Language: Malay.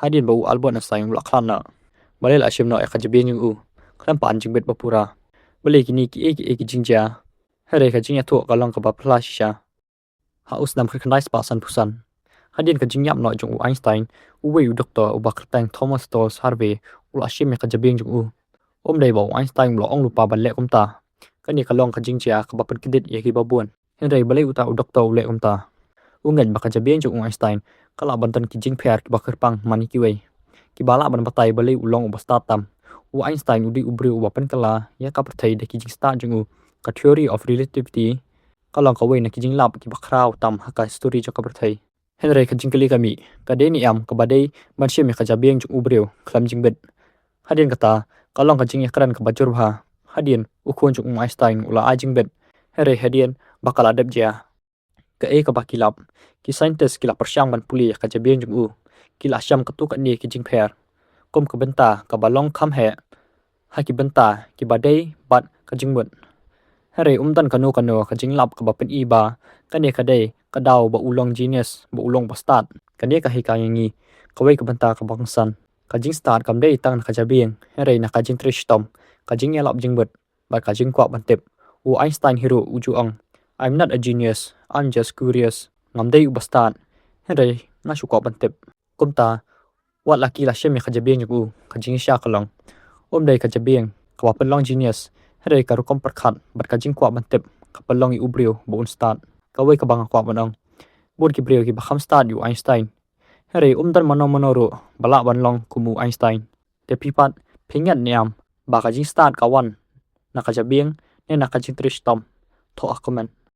hadin bau albon asai ulak khana balel ashim no ekhajibe jing u kham pan jing bet bapura bale kini ki ek jingja hare kha jingya tho kalong ka ba phla sha ha usnam khanais pasan pusan hadin ka jingyam no jung Einstein uwe u doctor u bakrtang Thomas Stolz harve ul ashim me khajibe jing u dei bau Einstein lo ong lupa ban le kumta kani kalong ka jingja ka ba pan kidit ye ki babun henrei bale uta u doctor le kumta ungan ba khajibe jung Einstein kala bantan ki jing pher ki bakar pang mani ki wei ki bala ban batai bale ulong ubasta tam u Einstein udi ubri u bapan kala ya ka perthai de ki jing sta jung u ka theory of relativity kalong ka wei na ki jing lap ki bakrau tam ha ka story jo ka perthai henrei ka jing kali kami ka de ni am ka badai man she me khaja beng jung ubreu khlam jing bet hadin kata kalong ka jing yakran ka bajur bha hadin u khon jung Einstein ula a jing bet henrei hadin bakal adap ja ka e ka bakilap ki scientist kila persyang ban puli ka jabeng jung u kila syam katuk ani ki jing pher kom ka benta ka balong kham he ha ki benta ki badai bat ka jing mut hare umdan kanu ka jing lap ka bapen i ba kane ka dei ka daw ba ulong genius ba ulong ba start kane ka hi ka yangi ka wei ka benta ka bang san ka jing start kam dei tang ka jabeng hare na ka jing trishtom ka jing yalap jing mut ba ka jing kwa ban tep u Einstein hero uju ang I'm not a genius I'm just curious ngamdei ubastan henrei na shu kwa ban tep kumta wat laki la shemi khajabeng yu ka jing sha kalong dei ka jabeng ka wapen long genius henrei ka rukom perkhat bat ka jing kwa ban tep ka palong i ubrio bon start ka wei ka bang kwa banong bon ki brio ki bakham start yu Einstein henrei dan manoro bala ban long kumu Einstein te pipat phingat niam ba ka jing start ka wan na ka jabeng ne na ka jing trish tom tho akaman